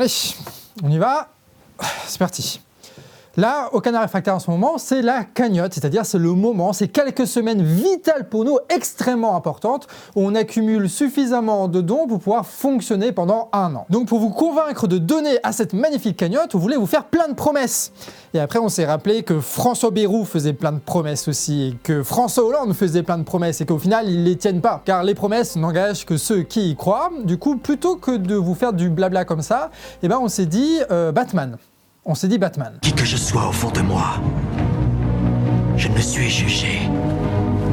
Allez, on y va, c'est parti. Là, au Canard Réfractaire en ce moment, c'est la cagnotte, c'est-à-dire c'est le moment, c'est quelques semaines vitales pour nous, extrêmement importantes, où on accumule suffisamment de dons pour pouvoir fonctionner pendant 1 an. Donc pour vous convaincre de donner à cette magnifique cagnotte, on voulait vous faire plein de promesses. Et après, on s'est rappelé que François Bayrou faisait plein de promesses aussi, et que François Hollande faisait plein de promesses, et qu'au final, ils les tiennent pas. Car les promesses n'engagent que ceux qui y croient. Du coup, plutôt que de vous faire du blabla comme ça, eh ben on s'est dit Batman. On s'est dit Batman. Qui que je sois au fond de moi, je ne suis jugé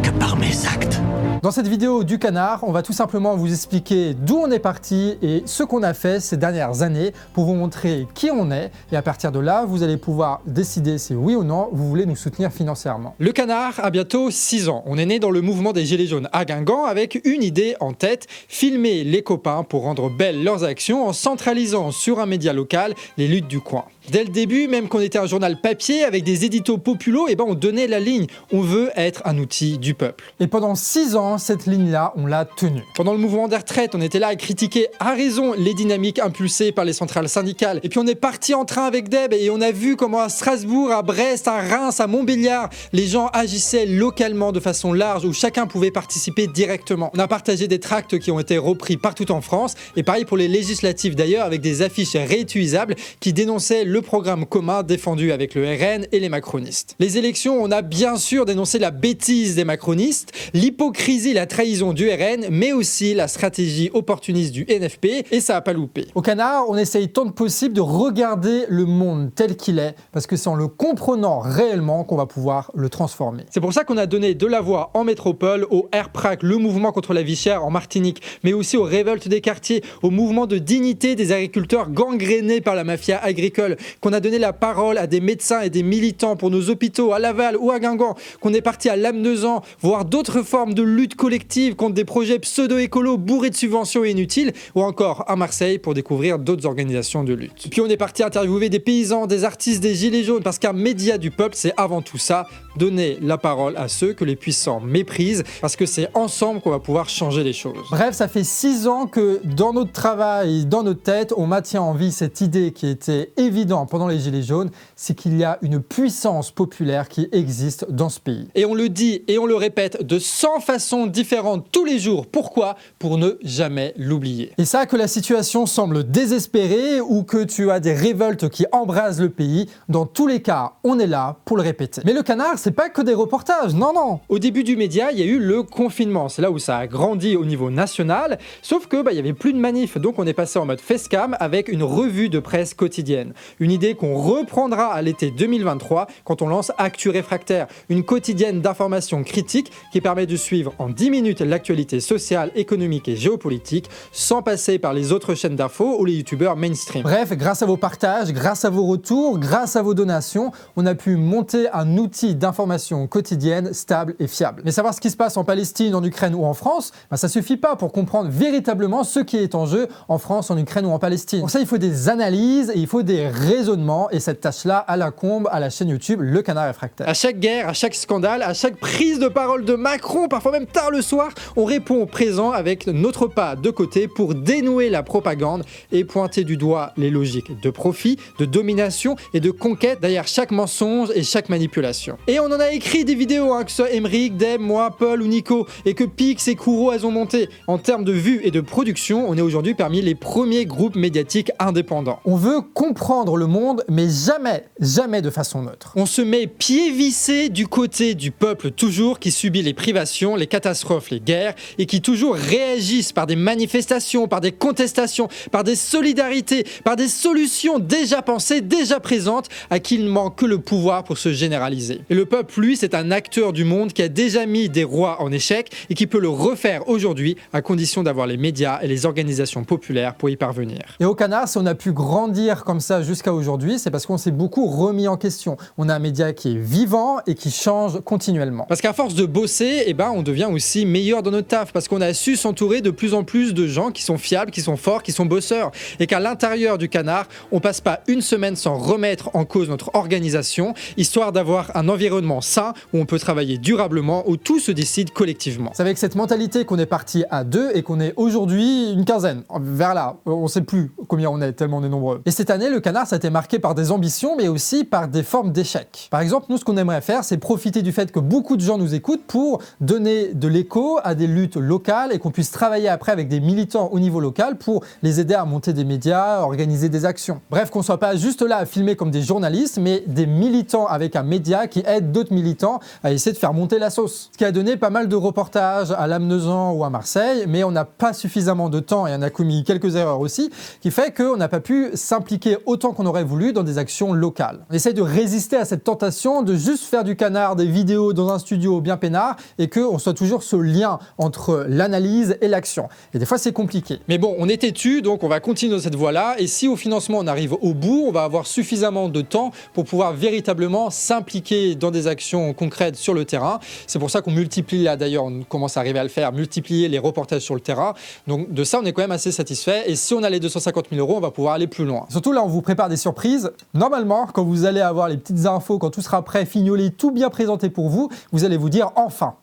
que par mes actes. Dans cette vidéo du Canard, on va tout simplement vous expliquer d'où on est parti et ce qu'on a fait ces dernières années pour vous montrer qui on est. Et à partir de là, vous allez pouvoir décider si oui ou non vous voulez nous soutenir financièrement. Le Canard a bientôt 6 ans. On est né dans le mouvement des Gilets jaunes à Guingamp avec une idée en tête, filmer les copains pour rendre belles leurs actions en centralisant sur un média local les luttes du coin. Dès le début, même qu'on était un journal papier avec des éditos populos, on donnait la ligne. On veut être un outil du peuple. Et pendant 6 ans, cette ligne-là, on l'a tenue. Pendant le mouvement des retraites, on était là à critiquer à raison les dynamiques impulsées par les centrales syndicales. Et puis on est parti en train avec Deb et on a vu comment à Strasbourg, à Brest, à Reims, à Montbéliard, les gens agissaient localement de façon large où chacun pouvait participer directement. On a partagé des tracts qui ont été repris partout en France et pareil pour les législatives d'ailleurs avec des affiches réutilisables qui dénonçaient le programme commun défendu avec le RN et les macronistes. Les élections, on a bien sûr dénoncé la bêtise des macronistes, l'hypocrisie, la trahison du RN, mais aussi la stratégie opportuniste du NFP, et ça n'a pas loupé. Au Canard, on essaye tant que possible de regarder le monde tel qu'il est, parce que c'est en le comprenant réellement qu'on va pouvoir le transformer. C'est pour ça qu'on a donné de la voix en métropole, au RPRAC, le mouvement contre la vie chère en Martinique, mais aussi aux révoltes des quartiers, au mouvement de dignité des agriculteurs gangrénés par la mafia agricole, qu'on a donné la parole à des médecins et des militants pour nos hôpitaux à Laval ou à Guingamp, qu'on est parti à Lamnezan, voir d'autres formes de lutte collective contre des projets pseudo-écolos bourrés de subventions inutiles, ou encore à Marseille pour découvrir d'autres organisations de lutte. Puis on est parti interviewer des paysans, des artistes, des gilets jaunes, parce qu'un média du peuple, c'est avant tout ça, donner la parole à ceux que les puissants méprisent, parce que c'est ensemble qu'on va pouvoir changer les choses. Bref, ça fait 6 ans que dans notre travail, dans notre tête, on maintient en vie cette idée qui était évidente pendant les Gilets jaunes, c'est qu'il y a une puissance populaire qui existe dans ce pays. Et on le dit et on le répète de 100 façons différentes tous les jours. Pourquoi ? Pour ne jamais l'oublier. Et ça, que la situation semble désespérée ou que tu as des révoltes qui embrasent le pays, dans tous les cas, on est là pour le répéter. Mais le Canard, c'est pas que des reportages, non, non. Au début du média, il y a eu le confinement. C'est là où ça a grandi au niveau national, sauf que il y avait plus de manifs, donc on est passé en mode facecam avec une revue de presse quotidienne. Une idée qu'on reprendra à l'été 2023 quand on lance Actu Réfractaire, une quotidienne d'information critique qui permet de suivre en 10 minutes l'actualité sociale, économique et géopolitique sans passer par les autres chaînes d'infos ou les youtubeurs mainstream. Bref, grâce à vos partages, grâce à vos retours, grâce à vos donations, on a pu monter un outil d'information quotidienne stable et fiable. Mais savoir ce qui se passe en Palestine, en Ukraine ou en France, ça suffit pas pour comprendre véritablement ce qui est en jeu en France, en Ukraine ou en Palestine. Pour ça, il faut des analyses et il faut des raisonnements, et cette tâche-là, elle incombe à la chaîne YouTube Le Canard Réfractaire. À chaque guerre, à chaque scandale, à chaque prise de parole de Macron, parfois même tard le soir, on répond au présent avec notre pas de côté pour dénouer la propagande et pointer du doigt les logiques de profit, de domination et de conquête derrière chaque mensonge et chaque manipulation. Et on en a écrit des vidéos, que ce soit Emeric, Deb, moi, Paul ou Nico, et que Pix et Kouro elles ont monté. En termes de vues et de production, on est aujourd'hui parmi les premiers groupes médiatiques indépendants. On veut comprendre le monde, mais jamais de façon neutre. On se met pied vissé du côté du peuple toujours qui subit les privations, les catastrophes, les guerres et qui toujours réagissent par des manifestations, par des contestations, par des solidarités, par des solutions déjà pensées, déjà présentes à qui il manque que le pouvoir pour se généraliser. Et le peuple, lui, c'est un acteur du monde qui a déjà mis des rois en échec et qui peut le refaire aujourd'hui à condition d'avoir les médias et les organisations populaires pour y parvenir. Et au Canard, si on a pu grandir comme ça jusqu'à aujourd'hui, c'est parce qu'on s'est beaucoup remis en question. On a un média qui est vivant et qui change continuellement. Parce qu'à force de bosser, on devient aussi meilleurs dans notre taf parce qu'on a su s'entourer de plus en plus de gens qui sont fiables, qui sont forts, qui sont bosseurs. Et qu'à l'intérieur du Canard, on passe pas une semaine sans remettre en cause notre organisation, histoire d'avoir un environnement sain où on peut travailler durablement, où tout se décide collectivement. C'est avec cette mentalité qu'on est parti à 2 et qu'on est aujourd'hui une quinzaine. Vers là, on sait plus combien on est, tellement on est nombreux. Et cette année, le Canard, ça a été marqué par des ambitions, mais aussi par des formes d'échecs. Par exemple, nous, ce qu'on aimerait faire, c'est profiter du fait que beaucoup de gens nous écoutent pour donner de l'écho à des luttes locales et qu'on puisse travailler après avec des militants au niveau local pour les aider à monter des médias, à organiser des actions. Bref, qu'on soit pas juste là à filmer comme des journalistes, mais des militants avec un média qui aide d'autres militants à essayer de faire monter la sauce. Ce qui a donné pas mal de reportages à Lamezan ou à Marseille, mais on n'a pas suffisamment de temps et on a commis quelques erreurs aussi, qui fait qu'on n'a pas pu s'impliquer autant qu'on aurait voulu dans des actions locales. On essaye de résister à cette tentation de juste faire du Canard, des vidéos dans un studio bien peinard et qu'on soit toujours ce lien entre l'analyse et l'action. Et des fois, c'est compliqué. Mais bon, on est têtu, donc on va continuer dans cette voie-là. Et si au financement, on arrive au bout, on va avoir suffisamment de temps pour pouvoir véritablement s'impliquer dans des actions concrètes sur le terrain. C'est pour ça qu'on multiplie, là d'ailleurs, on commence à arriver à le faire, multiplier les reportages sur le terrain. Donc de ça, on est quand même assez satisfait. Et si on a les 250 000 €, on va pouvoir aller plus loin. Surtout là, on vous prépare des surprises. Normalement, quand vous allez avoir les petites infos, quand tout sera prêt, fignolé, tout bien présenté pour vous, vous allez vous dire enfin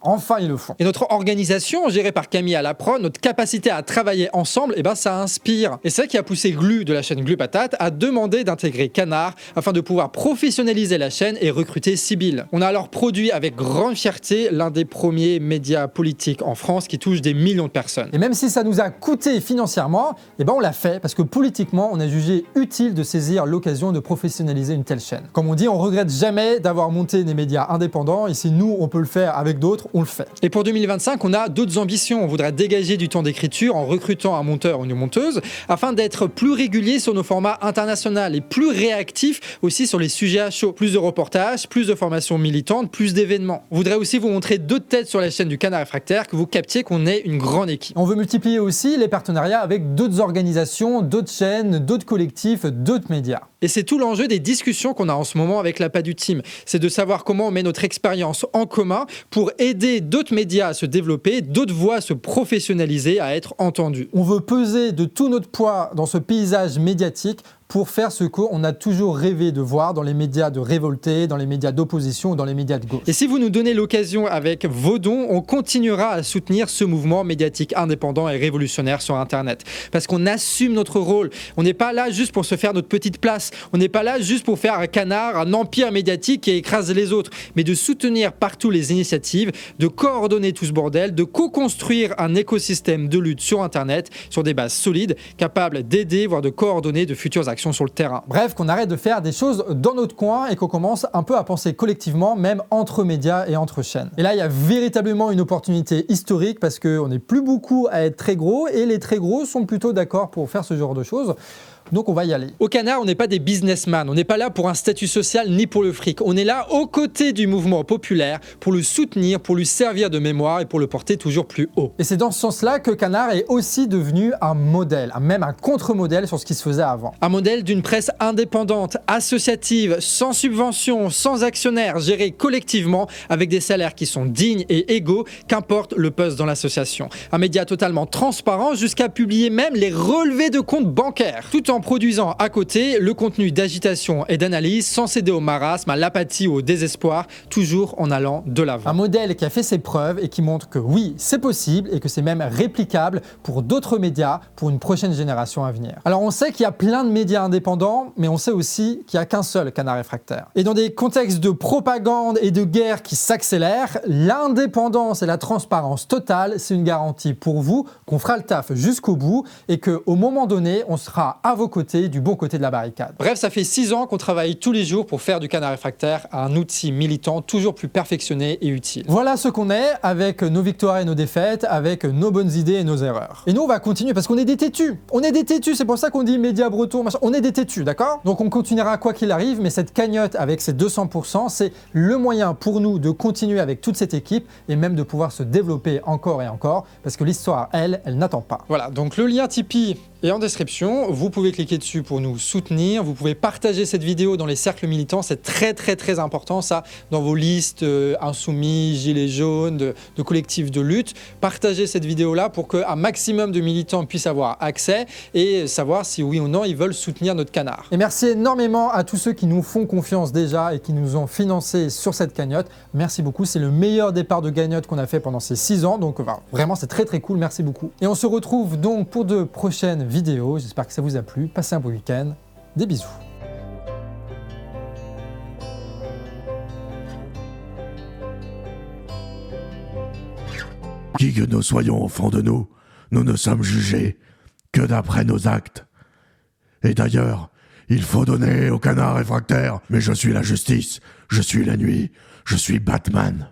ils le font. Et notre organisation, gérée par Camille à la prod, notre capacité à travailler ensemble, eh ben, ça inspire. Et c'est ça qui a poussé Glu de la chaîne Glu Patate à demander d'intégrer Canard afin de pouvoir professionnaliser la chaîne et recruter Sybille. On a alors produit avec grande fierté l'un des premiers médias politiques en France qui touche des millions de personnes. Et même si ça nous a coûté financièrement, eh ben, on l'a fait parce que politiquement, on a jugé utile de saisir l'occasion de professionnaliser une telle chaîne. Comme on dit, on regrette jamais d'avoir monté des médias indépendants et si nous, on peut le faire avec d'autres, on le fait. Et pour 2025, on a d'autres ambitions. On voudrait dégager du temps d'écriture en recrutant un monteur ou une monteuse afin d'être plus régulier sur nos formats internationaux et plus réactif aussi sur les sujets à chaud. Plus de reportages, plus de formations militantes, plus d'événements. On voudrait aussi vous montrer d'autres têtes sur la chaîne du Canard Réfractaire, que vous captiez qu'on est une grande équipe. On veut multiplier aussi les partenariats avec d'autres organisations, d'autres chaînes, d'autres collectifs, d'autres médias. Et c'est tout l'enjeu des discussions qu'on a en ce moment avec la PADU Team. C'est de savoir comment on met notre expérience en commun pour aider d'autres médias à se développer, d'autres voix à se professionnaliser, à être entendues. On veut peser de tout notre poids dans ce paysage médiatique pour faire ce qu'on a toujours rêvé de voir dans les médias de révoltés, dans les médias d'opposition ou dans les médias de gauche. Et si vous nous donnez l'occasion avec vos dons, on continuera à soutenir ce mouvement médiatique indépendant et révolutionnaire sur Internet. Parce qu'on assume notre rôle. On n'est pas là juste pour se faire notre petite place. On n'est pas là juste pour faire un Canard, un empire médiatique qui écrase les autres. Mais de soutenir partout les initiatives, de coordonner tout ce bordel, de co-construire un écosystème de lutte sur Internet, sur des bases solides, capables d'aider, voire de coordonner de futures actions sur le terrain. Bref, qu'on arrête de faire des choses dans notre coin et qu'on commence un peu à penser collectivement, même entre médias et entre chaînes. Et là, il y a véritablement une opportunité historique parce qu'on n'est plus beaucoup à être très gros et les très gros sont plutôt d'accord pour faire ce genre de choses. Donc on va y aller. Au Canard, on n'est pas des businessmen, on n'est pas là pour un statut social ni pour le fric. On est là aux côtés du mouvement populaire pour le soutenir, pour lui servir de mémoire et pour le porter toujours plus haut. Et c'est dans ce sens-là que Canard est aussi devenu un modèle, même un contre-modèle sur ce qui se faisait avant. Un modèle d'une presse indépendante, associative, sans subvention, sans actionnaires, gérée collectivement avec des salaires qui sont dignes et égaux, qu'importe le poste dans l'association. Un média totalement transparent jusqu'à publier même les relevés de comptes bancaires, tout en produisant à côté le contenu d'agitation et d'analyse sans céder au marasme, à l'apathie ou au désespoir, toujours en allant de l'avant. Un modèle qui a fait ses preuves et qui montre que oui, c'est possible et que c'est même réplicable pour d'autres médias pour une prochaine génération à venir. Alors on sait qu'il y a plein de médias indépendants, mais on sait aussi qu'il n'y a qu'un seul Canard Réfractaire. Et dans des contextes de propagande et de guerre qui s'accélèrent, l'indépendance et la transparence totale, c'est une garantie pour vous qu'on fera le taf jusqu'au bout et qu'au moment donné, on sera à vos côtés, du bon côté de la barricade. Bref, ça fait 6 ans qu'on travaille tous les jours pour faire du Canard Réfractaire un outil militant toujours plus perfectionné et utile. Voilà ce qu'on est avec nos victoires et nos défaites, avec nos bonnes idées et nos erreurs. Et nous, on va continuer parce qu'on est des têtus. On est des têtus, c'est pour ça qu'on dit médias bretons, machin. On est des têtus, d'accord? Donc on continuera quoi qu'il arrive, mais cette cagnotte avec ces 200%, c'est le moyen pour nous de continuer avec toute cette équipe et même de pouvoir se développer encore et encore parce que l'histoire, elle n'attend pas. Voilà, donc le lien Tipeee Et en description, vous pouvez cliquer dessus pour nous soutenir. Vous pouvez partager cette vidéo dans les cercles militants. C'est très important ça, dans vos listes insoumis, gilets jaunes, de collectifs de lutte. Partagez cette vidéo-là pour qu'un maximum de militants puissent avoir accès et savoir si oui ou non ils veulent soutenir notre canard. Et merci énormément à tous ceux qui nous font confiance déjà et qui nous ont financé sur cette cagnotte. Merci beaucoup, c'est le meilleur départ de cagnotte qu'on a fait pendant ces 6 ans. Donc vraiment, c'est très cool, merci beaucoup. Et on se retrouve donc pour de prochaines vidéos. J'espère que ça vous a plu. Passez un beau week-end. Des bisous. Qui que nous soyons au fond de nous, nous ne sommes jugés que d'après nos actes. Et d'ailleurs, il faut donner au canard réfractaire, mais je suis la justice, je suis la nuit, je suis Batman.